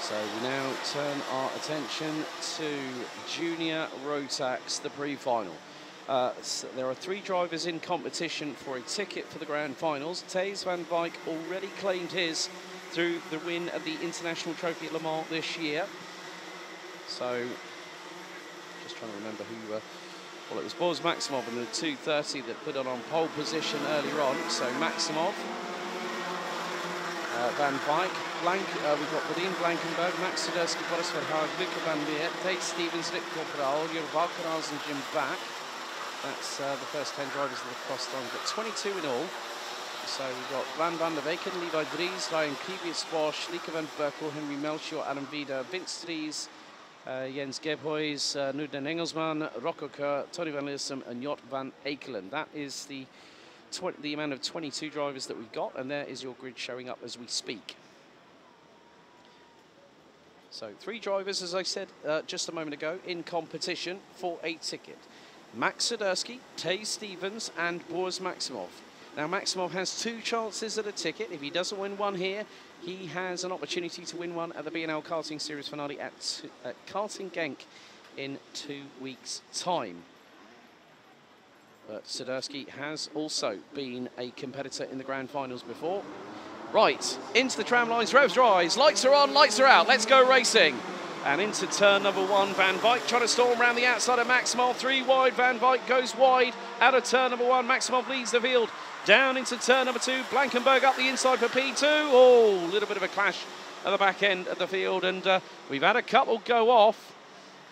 So we now turn our attention to Junior Rotax, the pre-final. So there are 3 drivers in competition for a ticket for the grand finals. Thijs van Wijk already claimed his through the win at the International Trophy at Le Mans this year. So, just trying to remember who, well, it was Boris Maximov in the 230 that put on pole position earlier on. So Maximov, Van Wijk, we've got Badin Blankenberg, Max Suderski, Boris Verhaag, Luca van Weer, Thijs Stevens, Rick Corporal, Jur Valkenhaus and Jim Back. That's the first 10 drivers that have crossed on. We've got 22 in all. So we've got Van der Weken, Levi Dries, Ryan Kiebius, Bosch, Lieke van Berkel, Henry Melchior, Adam Vida, Vince Dries, Jens Gebhuis, Nuden Engelsman, Rocco Kerr, Tony van Lissem and Jot van Ekelen. That is the amount of 22 drivers that we've got, and there is your grid showing up as we speak. So 3 drivers, as I said just a moment ago, in competition for a ticket. Max Suderski, Thijs Stevens and Boris Maximov. Now Maximov has 2 chances at a ticket. If he doesn't win one here, he has an opportunity to win one at the B&L Karting Series finale at Karting Genk in 2 weeks' time. But Suderski has also been a competitor in the grand finals before. Right, into the tram lines, revs rise, lights are on, lights are out, let's go racing. And into turn number 1, Van Wijk trying to storm around the outside of Maximov. 3 wide, Van Wijk goes wide out of turn number 1. Maximov leads the field. Down into turn number 2, Blankenberg up the inside for P2. Oh, a little bit of a clash at the back end of the field. And we've had a couple go off,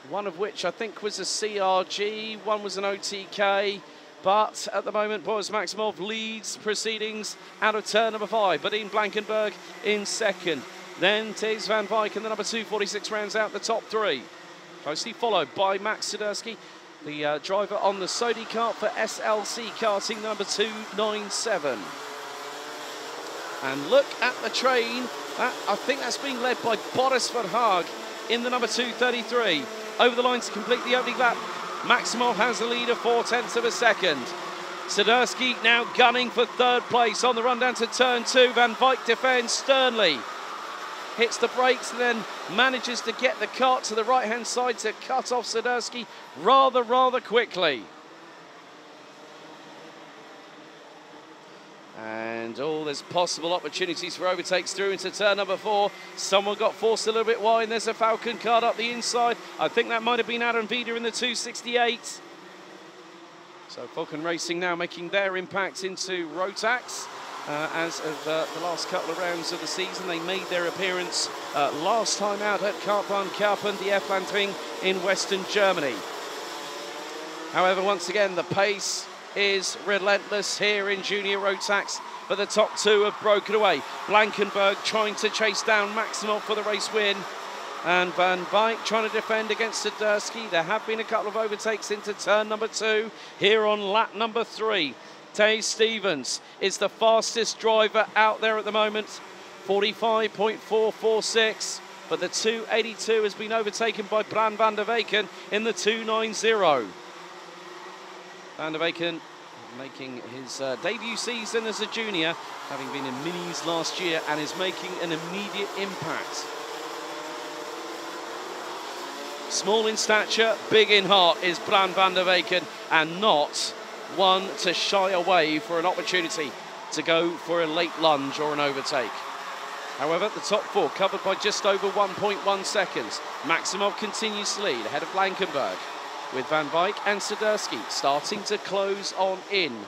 one of which I think was a CRG, one was an OTK. But at the moment, Boris Maximov leads proceedings out of turn number 5. Badin Blankenberg in second. Then Thijs van Wijk in the number 246 rounds out the top 3. Closely followed by Max Suderski, the driver on the Sodi kart for SLC Karting, the number 297. And look at the train. I think that's being led by Boris Verhaag in the number 233. Over the line to complete the opening lap. Maximov has the lead of 0.4 of a second. Suderski now gunning for 3rd place on the run down to turn 2. Van Wijk defends sternly. Hits the brakes and then manages to get the kart to the right-hand side to cut off Suderski rather quickly. And there's possible opportunities for overtakes through into turn number 4. Someone got forced a little bit wide. There's a Falcon kart up the inside. I think that might have been Adam Vida in the 268. So Falcon Racing now making their impact into Rotax. As of the last couple of rounds of the season, they made their appearance last time out at Kartbahn Karpen, the F-Landring in Western Germany. However, once again, the pace is relentless here in Junior Rotax, but the top 2 have broken away. Blankenberg trying to chase down Maximov for the race win, and Van Wijk trying to defend against Suderski. There have been a couple of overtakes into turn number 2 here on lap number 3. Thijs Stevens is the fastest driver out there at the moment, 45.446, but the 282 has been overtaken by Bran van der Weken in the 290. Van der Weken making his debut season as a junior, having been in minis last year, and is making an immediate impact. Small in stature, big in heart is Bran van der Weken, and not one to shy away for an opportunity to go for a late lunge or an overtake. However, the top 4 covered by just over 1.1 seconds. Maximov continues to lead ahead of Blankenberg, with Van Wijk and Suderski starting to close on in.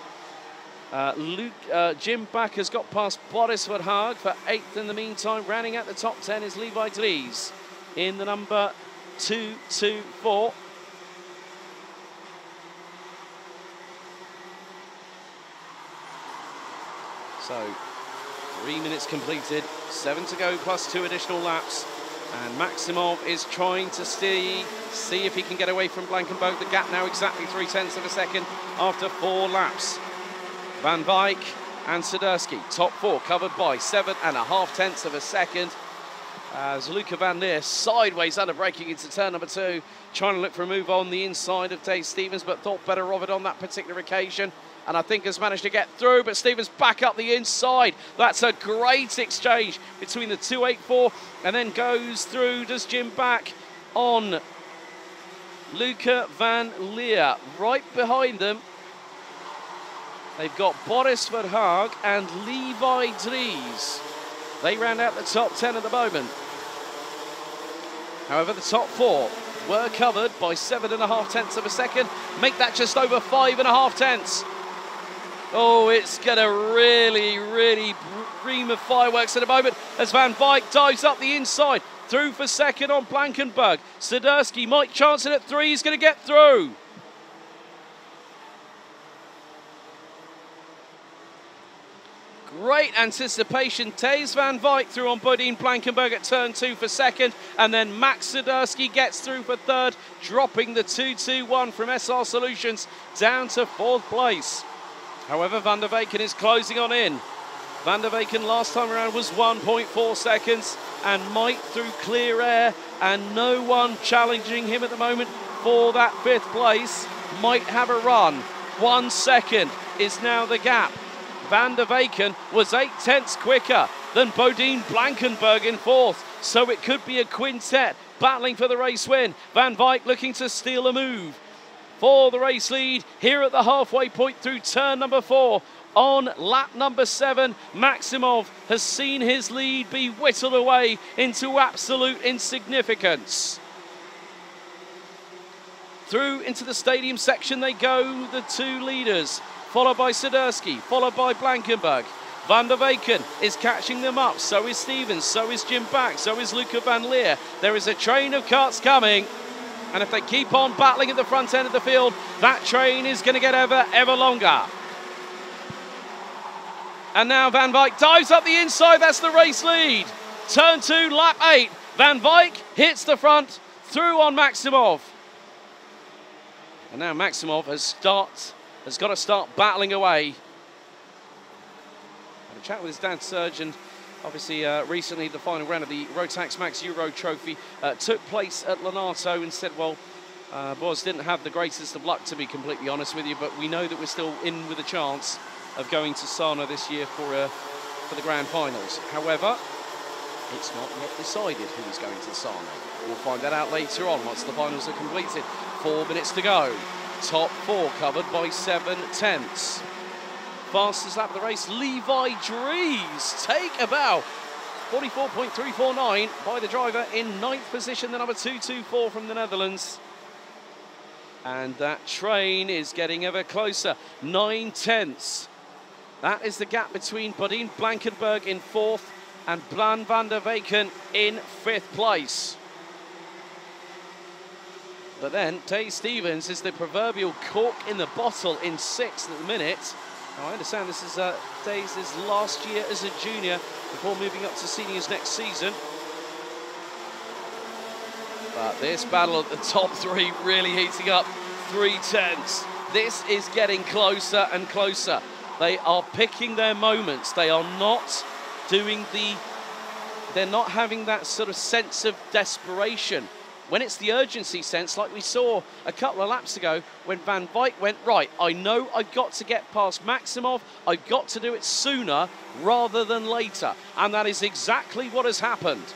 Jim Back has got past Boris Verhaag for 8th in the meantime. Rounding out the top 10 is Levi Dries in the number 224. So 3 minutes completed, 7 to go plus 2 additional laps. And Maximov is trying to see if he can get away from Blankenberg. The gap now exactly 0.3 of a second after 4 laps. Van Wijk and Suderski, top 4 covered by 7.5 of a second. As Luca van Leer sideways under braking into turn number 2, trying to look for a move on the inside of Thijs Stevens, but thought better of it on that particular occasion. and I think has managed to get through, but Stevens back up the inside. That's a great exchange between the 284, and then goes through, does Jim back on Luca van Leer. Right behind them, they've got Boris Verhaag and Levi Dries. They round out the top 10 at the moment. However, the top 4 were covered by 7.5 tenths of a second. Make that just over 5.5 tenths. Oh, it's going to really ream of fireworks at the moment as Van Wyk dives up the inside. Through for second on Blankenberg. Swiderski might chance it at 3. He's going to get through. Great anticipation. Thijs van Wyk through on Bodine Blankenberg at turn 2 for second. And then Max Swiderski gets through for third, dropping the 2-2-1 from SR Solutions down to 4th place. However, Van der Weyken is closing on in. Van der Weyken last time around was 1.4 seconds, and might through clear air, and no one challenging him at the moment for that 5th place. Might have a run. 1 second is now the gap. Van der Weyken was 8 tenths quicker than Bodine Blankenberg in 4th, so it could be a quintet battling for the race win. Van Wyk looking to steal a move for the race lead here at the halfway point through turn number 4. On lap number 7, Maximov has seen his lead be whittled away into absolute insignificance. Through into the stadium section they go, the 2 leaders, followed by Swiderski, followed by Blankenberg. Van der Weyken is catching them up, so is Stevens, so is Jim Back, so is Luca van Leer. There is a train of carts coming, and if they keep on battling at the front end of the field, that train is going to get ever longer. And now Van Wyk dives up the inside, that's the race lead. Turn 2, lap 8. Van Wyk hits the front, through on Maximov. And now Maximov has got to start battling away. Had a chat with his dad, Serge, and obviously recently the final round of the Rotax Max Euro Trophy took place at Lonato, and said, well, Boz didn't have the greatest of luck, to be completely honest with you, but we know that we're still in with a chance of going to Sana this year for the grand finals. However, it's not yet decided who is going to Sana. We'll find that out later on once the finals are completed. 4 minutes to go. Top 4 covered by 7 tenths. Fastest lap of the race, Levi Dries. Take a bow. 44.349 by the driver in 9th position, the number 224 from the Netherlands. And that train is getting ever closer. 9 tenths. That is the gap between Bodine Blankenberg in 4th and Blan van der Weyken in 5th place. But then Thijs Stevens is the proverbial cork in the bottle in 6th at the minute. Now, I understand this is Thijs' last year as a junior before moving up to seniors next season. But this battle at the top 3 really heating up. 3 tenths. This is getting closer and closer. They are picking their moments. They are not doing they're not having that sort of sense of desperation. When it's the urgency sense, like we saw a couple of laps ago, when Van Wyk went, right, I know I've got to get past Maximov, I've got to do it sooner rather than later. And that is exactly what has happened.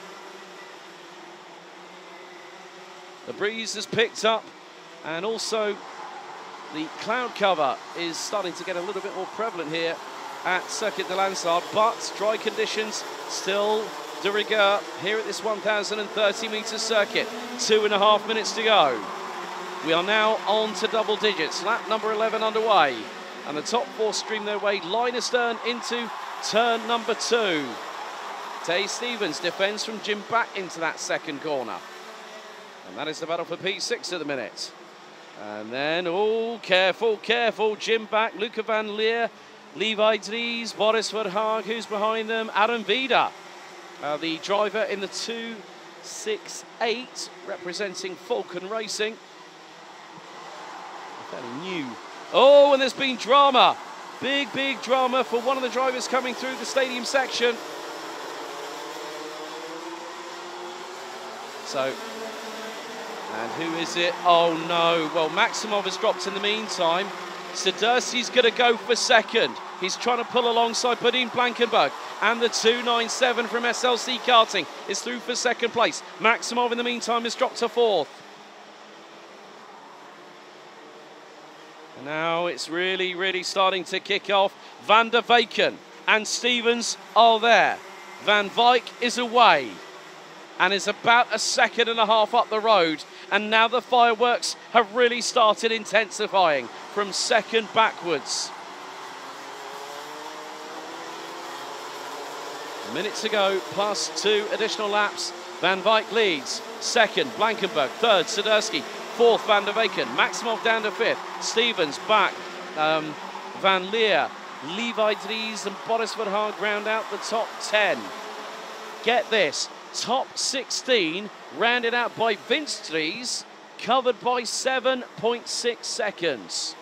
The breeze has picked up, and also the cloud cover is starting to get a little bit more prevalent here at Circuit de Landsard, but dry conditions still de rigueur here at this 1,030 metre circuit. 2.5 minutes to go. We are now on to double digits. Lap number 11 underway, and the top 4 stream their way line astern into turn number 2. Thijs Stevens defends from Jim Back into that second corner, and that is the battle for P6 at the minute. And then, oh, careful, Jim Back, Luca van Leer, Levi Dries, Boris Verhaag, who's behind them, Adam Vida, the driver in the 268, representing Falcon Racing. Fairly new. Oh, and there's been drama. Big drama for one of the drivers coming through the stadium section. So, and who is it? Oh no, well, Maximov has dropped in the meantime. Swiderski's going to go for second. He's trying to pull alongside Bodine Blankenberg. And the 2.97 from SLC Karting is through for second place. Maximov, in the meantime, has dropped to fourth. And now it's really starting to kick off. Van der Weyken and Stevens are there. Van Wyk is away and is about a second and a half up the road. And now the fireworks have really started intensifying from second backwards. Minutes ago, plus 2 additional laps. Van Wyk leads. Second, Blankenberg. Third, Swiderski. Fourth, Van der Weyken. Maximov down to fifth. Stevens back. Van Leer, Levi Dries and Boris Verhaag round out the top 10. Get this, top 16 rounded out by Vince Dries, covered by 7.6 seconds.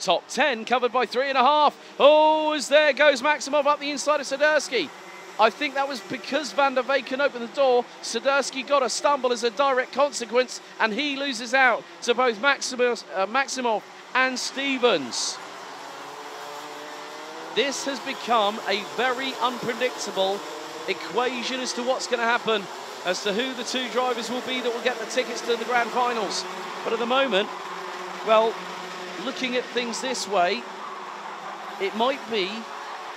Top 10 covered by 3.5. Oh, as there goes Maximov up the inside of Swiderski. I think that was because Van der Weyken opened the door. Swiderski got a stumble as a direct consequence, and he loses out to both Maximov and Stevens. This has become a very unpredictable equation as to what's going to happen, as to who the two drivers will be that will get the tickets to the grand finals. But at the moment, well, looking at things this way, it might be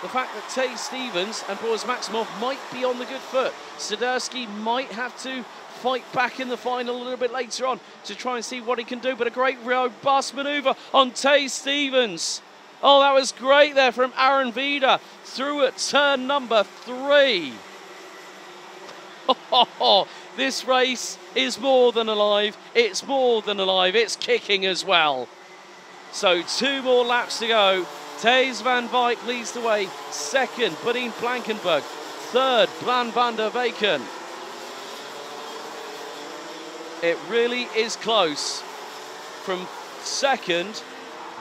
the fact that Tay Stevens and Boris Maximov might be on the good foot. Swiderski might have to fight back in the final a little bit later on to try and see what he can do, but a great robust manoeuvre on Tay Stevens. Oh, that was great there from Aaron Vida through at turn number 3. This race is more than alive. It's more than alive. It's kicking as well. So 2 more laps to go. Thijs van Wyk leads the way. Second, Bodine Blankenberg. Third, Van der Weyken. It really is close. From second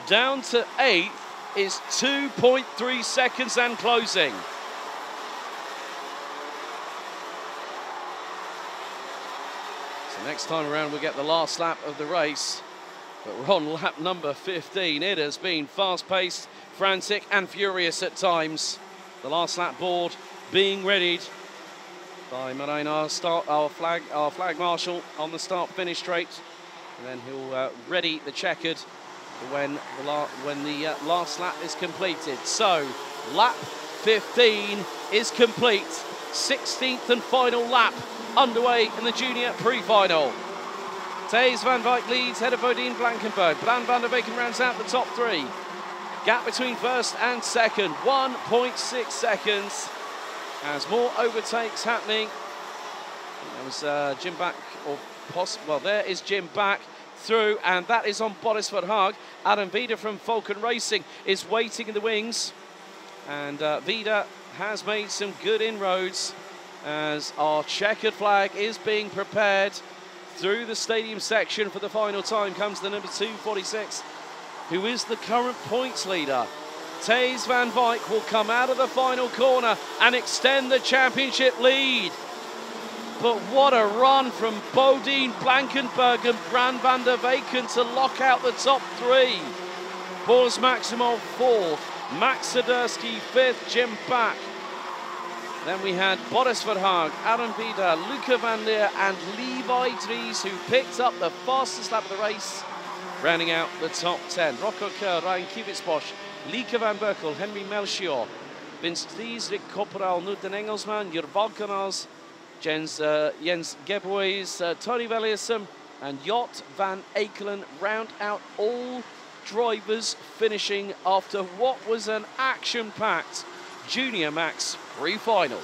down to 8th is 2.3 seconds and closing. So next time around we'll get the last lap of the race. But we're on lap number 15. It has been fast-paced, frantic and furious at times. The last lap board being readied by Moreno, our flag marshal on the start-finish straight. And then he'll ready the checkered when the last lap is completed. So lap 15 is complete. 16th and final lap underway in the junior pre-final. Thijs van Wyk leads, head of Bodine Blankenberg. Van der Weyken rounds out the top 3. Gap between first and second, 1.6 seconds. As more overtakes happening. There was Jim back, well, there is Jim back through, and that is on Boris Verhaag. Adam Vida from Falcon Racing is waiting in the wings. And Vida has made some good inroads as our checkered flag is being prepared. Through the stadium section for the final time comes the number 246, who is the current points leader. Thijs van Wyk will come out of the final corner and extend the championship lead. But what a run from Bodine Blankenberg and Van der Weyken to lock out the top 3. Boris Maximov 4th, Max Swiderski 5th, Jim back. Then we had Boris Verhaag, Aaron Vida, Luca van Leer and Levi Dries, who picked up the fastest lap of the race, rounding out the top 10. Rocco Kerr, Ryan Kiewitzbosch, Lieke van Berkel, Henry Melchior, Vince Dries, Rick Kopperal, Nuten Engelsman, Jur Valkenars, Jens Gebboys, Tony Veliasum and Jot van Ekelen round out all drivers finishing after what was an action-packed Junior Max pre-final.